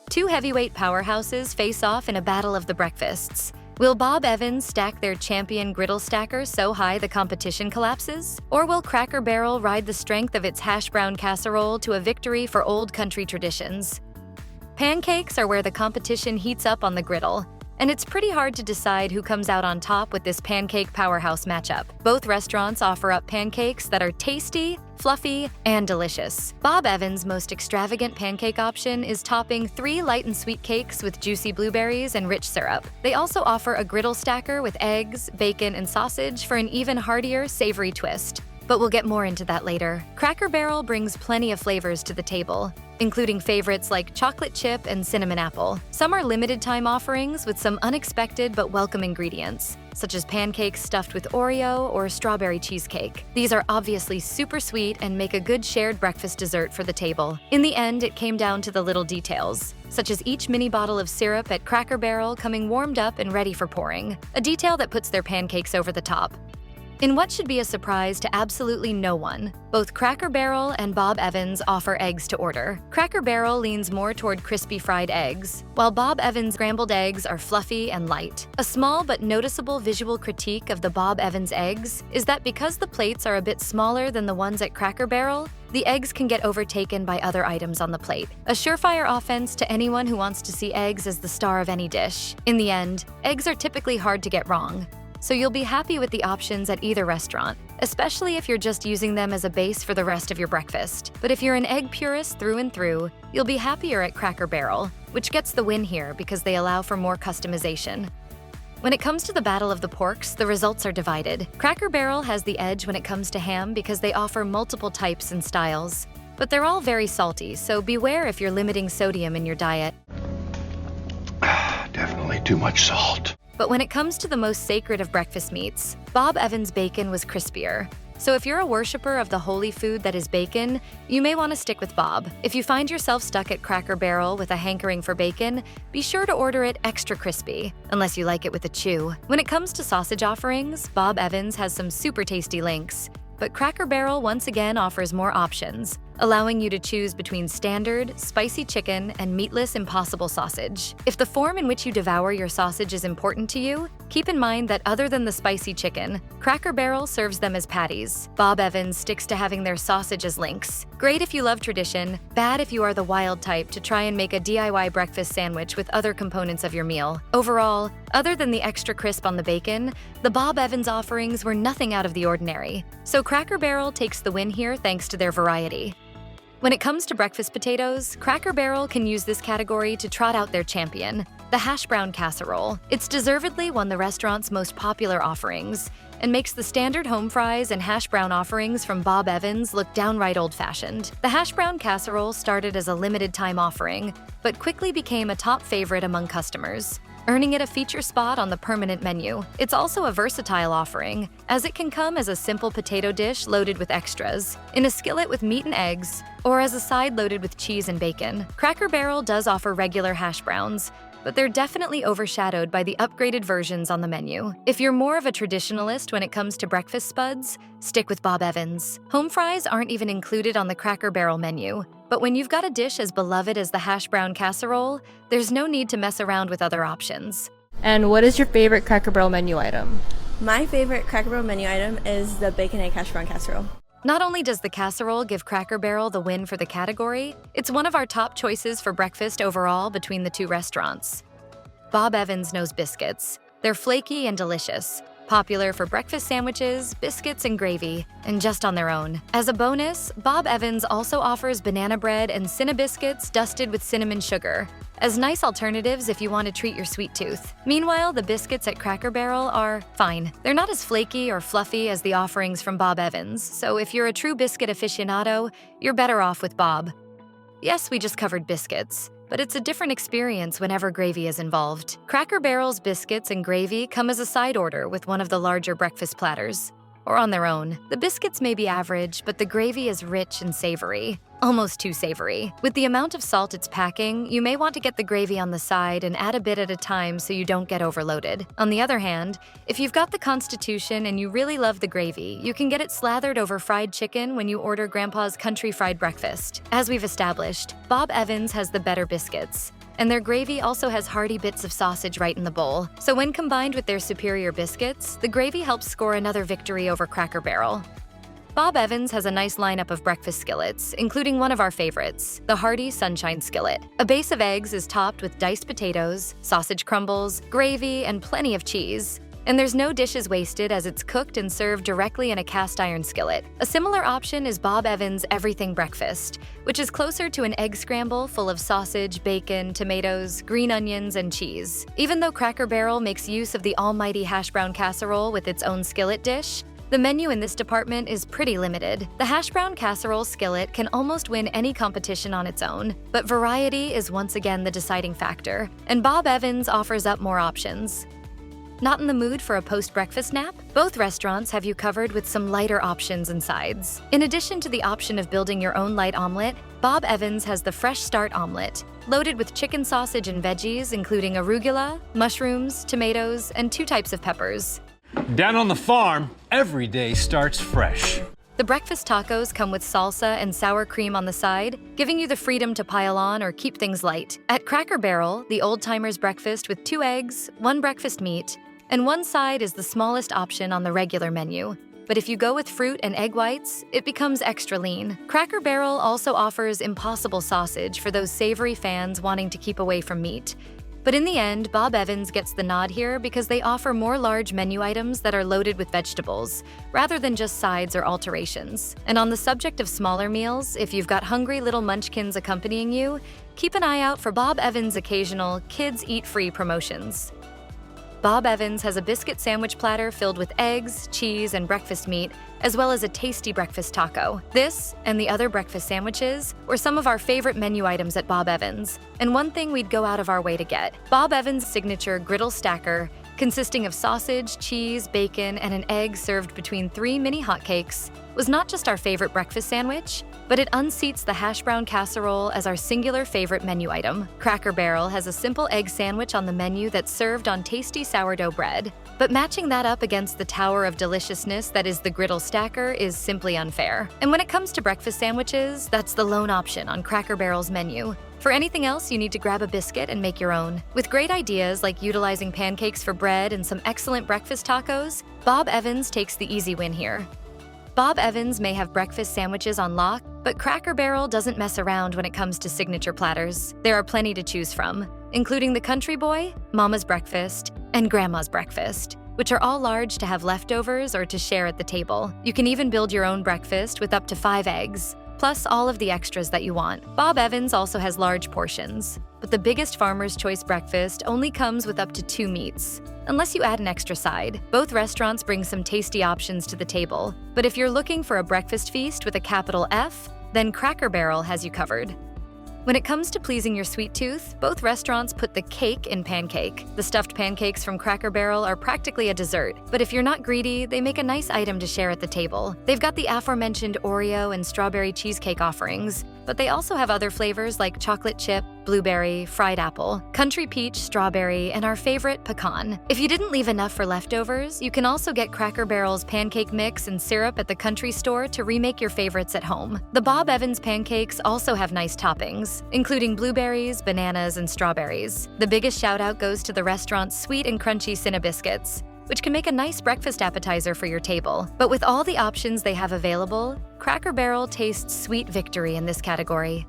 Two heavyweight powerhouses face off in a battle of the breakfasts. Will Bob Evans stack their champion griddle stacker so high the competition collapses? Or will Cracker Barrel ride the strength of its hashbrown casserole to a victory for old country traditions? Pancakes are where the competition heats up on the griddle, and it's pretty hard to decide who comes out on top with this pancake powerhouse matchup. Both restaurants offer up pancakes that are tasty, fluffy, and delicious. Bob Evans' most extravagant pancake option is topping 3 light and sweet cakes with juicy blueberries and rich syrup. They also offer a griddle stacker with eggs, bacon, and sausage for an even heartier, savory twist. But we'll get more into that later. Cracker Barrel brings plenty of flavors to the table, including favorites like chocolate chip and cinnamon apple. Some are limited-time offerings with some unexpected but welcome ingredients, such as pancakes stuffed with Oreo or strawberry cheesecake. These are obviously super sweet and make a good shared breakfast dessert for the table. In the end, it came down to the little details, such as each mini bottle of syrup at Cracker Barrel coming warmed up and ready for pouring, a detail that puts their pancakes over the top. In what should be a surprise to absolutely no one, both Cracker Barrel and Bob Evans offer eggs to order. Cracker Barrel leans more toward crispy fried eggs, while Bob Evans' scrambled eggs are fluffy and light. A small but noticeable visual critique of the Bob Evans eggs is that because the plates are a bit smaller than the ones at Cracker Barrel, the eggs can get overtaken by other items on the plate. A surefire offense to anyone who wants to see eggs as the star of any dish. In the end, eggs are typically hard to get wrong, so you'll be happy with the options at either restaurant, especially if you're just using them as a base for the rest of your breakfast. But if you're an egg purist through and through, you'll be happier at Cracker Barrel, which gets the win here because they allow for more customization. When it comes to the battle of the porks, the results are divided. Cracker Barrel has the edge when it comes to ham because they offer multiple types and styles. But they're all very salty, so beware if you're limiting sodium in your diet. Definitely too much salt. But when it comes to the most sacred of breakfast meats, Bob Evans' bacon was crispier. So if you're a worshiper of the holy food that is bacon, you may want to stick with Bob. If you find yourself stuck at Cracker Barrel with a hankering for bacon, be sure to order it extra crispy, unless you like it with a chew. When it comes to sausage offerings, Bob Evans has some super tasty links, but Cracker Barrel once again offers more options, allowing you to choose between standard, spicy chicken, and meatless Impossible sausage. If the form in which you devour your sausage is important to you, keep in mind that other than the spicy chicken, Cracker Barrel serves them as patties. Bob Evans sticks to having their sausage as links. Great if you love tradition, bad if you are the wild type to try and make a DIY breakfast sandwich with other components of your meal. Overall, other than the extra crisp on the bacon, the Bob Evans offerings were nothing out of the ordinary. So Cracker Barrel takes the win here thanks to their variety. When it comes to breakfast potatoes, Cracker Barrel can use this category to trot out their champion, the hashbrown casserole. It's deservedly one of the restaurant's most popular offerings and makes the standard home fries and hashbrown offerings from Bob Evans look downright old-fashioned. The hashbrown casserole started as a limited-time offering, but quickly became a top favorite among customers, earning it a feature spot on the permanent menu. It's also a versatile offering, as it can come as a simple potato dish loaded with extras, in a skillet with meat and eggs, or as a side loaded with cheese and bacon. Cracker Barrel does offer regular hash browns, but they're definitely overshadowed by the upgraded versions on the menu. If you're more of a traditionalist when it comes to breakfast spuds, stick with Bob Evans. Home fries aren't even included on the Cracker Barrel menu, but when you've got a dish as beloved as the hash brown casserole, there's no need to mess around with other options. And what is your favorite Cracker Barrel menu item? My favorite Cracker Barrel menu item is the bacon egg hash brown casserole. Not only does the casserole give Cracker Barrel the win for the category, it's one of our top choices for breakfast overall between the two restaurants. Bob Evans knows biscuits. They're flaky and delicious, popular for breakfast sandwiches, biscuits, and gravy, and just on their own. As a bonus, Bob Evans also offers banana bread and Cinnabiscuits dusted with cinnamon sugar, as nice alternatives if you want to treat your sweet tooth. Meanwhile, the biscuits at Cracker Barrel are fine. They're not as flaky or fluffy as the offerings from Bob Evans, so if you're a true biscuit aficionado, you're better off with Bob. Yes, we just covered biscuits, but it's a different experience whenever gravy is involved. Cracker Barrel's biscuits and gravy come as a side order with one of the larger breakfast platters, or on their own. The biscuits may be average, but the gravy is rich and savory. Almost too savory. With the amount of salt it's packing, you may want to get the gravy on the side and add a bit at a time so you don't get overloaded. On the other hand, if you've got the constitution and you really love the gravy, you can get it slathered over fried chicken when you order Grandpa's Country Fried Breakfast. As we've established, Bob Evans has the better biscuits, And their gravy also has hearty bits of sausage right in the bowl. So when combined with their superior biscuits, the gravy helps score another victory over Cracker Barrel. Bob Evans has a nice lineup of breakfast skillets, including one of our favorites, the hearty Sunshine Skillet. A base of eggs is topped with diced potatoes, sausage crumbles, gravy, and plenty of cheese. And there's no dishes wasted as it's cooked and served directly in a cast iron skillet. A similar option is Bob Evans' Everything Breakfast, which is closer to an egg scramble full of sausage, bacon, tomatoes, green onions, and cheese. Even though Cracker Barrel makes use of the almighty hashbrown casserole with its own skillet dish, the menu in this department is pretty limited. The hashbrown casserole skillet can almost win any competition on its own, but variety is once again the deciding factor, and Bob Evans offers up more options. Not in the mood for a post-breakfast nap? Both restaurants have you covered with some lighter options and sides. In addition to the option of building your own light omelet, Bob Evans has the Fresh Start omelet, loaded with chicken sausage and veggies, including arugula, mushrooms, tomatoes, and 2 types of peppers. Down on the farm, every day starts fresh. The breakfast tacos come with salsa and sour cream on the side, giving you the freedom to pile on or keep things light. At Cracker Barrel, the old-timers breakfast with 2 eggs, 1 breakfast meat, and 1 side is the smallest option on the regular menu. But if you go with fruit and egg whites, it becomes extra lean. Cracker Barrel also offers Impossible sausage for those savory fans wanting to keep away from meat. But in the end, Bob Evans gets the nod here because they offer more large menu items that are loaded with vegetables, rather than just sides or alterations. And on the subject of smaller meals, if you've got hungry little munchkins accompanying you, keep an eye out for Bob Evans' occasional Kids Eat Free promotions. Bob Evans has a biscuit sandwich platter filled with eggs, cheese, and breakfast meat, as well as a tasty breakfast taco. This, and the other breakfast sandwiches, were some of our favorite menu items at Bob Evans, and one thing we'd go out of our way to get. Bob Evans' signature griddle stacker, consisting of sausage, cheese, bacon, and an egg served between 3 mini hotcakes, was not just our favorite breakfast sandwich, but it unseats the hashbrown casserole as our singular favorite menu item. Cracker Barrel has a simple egg sandwich on the menu that's served on tasty sourdough bread. But matching that up against the tower of deliciousness that is the griddle stacker is simply unfair. And when it comes to breakfast sandwiches, that's the lone option on Cracker Barrel's menu. For anything else, you need to grab a biscuit and make your own. With great ideas like utilizing pancakes for bread and some excellent breakfast tacos, Bob Evans takes the easy win here. Bob Evans may have breakfast sandwiches on lock, but Cracker Barrel doesn't mess around when it comes to signature platters. There are plenty to choose from, including the Country Boy, Mama's Breakfast, and Grandma's Breakfast, which are all large to have leftovers or to share at the table. You can even build your own breakfast with up to 5 eggs, plus all of the extras that you want. Bob Evans also has large portions, but the biggest Farmer's Choice breakfast only comes with up to 2 meats, unless you add an extra side. Both restaurants bring some tasty options to the table, but if you're looking for a breakfast feast with a capital F, then Cracker Barrel has you covered. When it comes to pleasing your sweet tooth, both restaurants put the cake in pancake. The stuffed pancakes from Cracker Barrel are practically a dessert, but if you're not greedy, they make a nice item to share at the table. They've got the aforementioned Oreo and strawberry cheesecake offerings, but they also have other flavors like chocolate chip, blueberry, fried apple, country peach, strawberry, and our favorite, pecan. If you didn't leave enough for leftovers, you can also get Cracker Barrel's pancake mix and syrup at the country store to remake your favorites at home. The Bob Evans pancakes also have nice toppings, including blueberries, bananas, and strawberries. The biggest shout out goes to the restaurant's sweet and crunchy Cinnabiscuits, which can make a nice breakfast appetizer for your table. But with all the options they have available, Cracker Barrel tastes sweet victory in this category.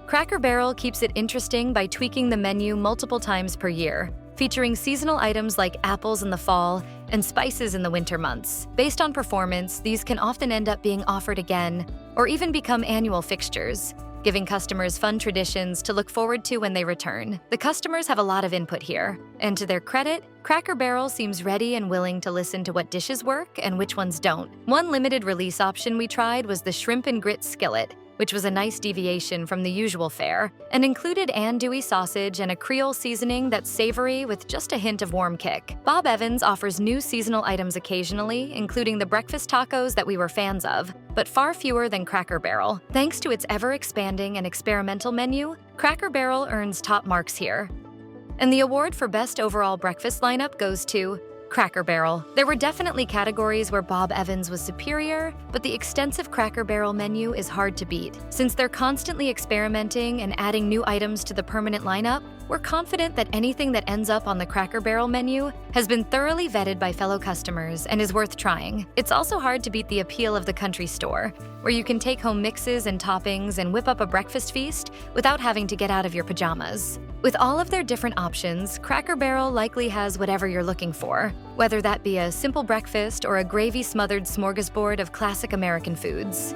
Cracker Barrel keeps it interesting by tweaking the menu multiple times per year, featuring seasonal items like apples in the fall and spices in the winter months. Based on performance, these can often end up being offered again or even become annual fixtures, giving customers fun traditions to look forward to when they return. The customers have a lot of input here, and to their credit, Cracker Barrel seems ready and willing to listen to what dishes work and which ones don't. One limited release option we tried was the shrimp and grits skillet, which was a nice deviation from the usual fare, and included andouille sausage and a Creole seasoning that's savory with just a hint of warm kick. Bob Evans offers new seasonal items occasionally, including the breakfast tacos that we were fans of, but far fewer than Cracker Barrel. Thanks to its ever-expanding and experimental menu, Cracker Barrel earns top marks here. And the award for Best Overall Breakfast Lineup goes to Cracker Barrel. There were definitely categories where Bob Evans was superior, but the extensive Cracker Barrel menu is hard to beat. Since they're constantly experimenting and adding new items to the permanent lineup, we're confident that anything that ends up on the Cracker Barrel menu has been thoroughly vetted by fellow customers and is worth trying. It's also hard to beat the appeal of the country store, where you can take home mixes and toppings and whip up a breakfast feast without having to get out of your pajamas. With all of their different options, Cracker Barrel likely has whatever you're looking for, whether that be a simple breakfast or a gravy-smothered smorgasbord of classic American foods.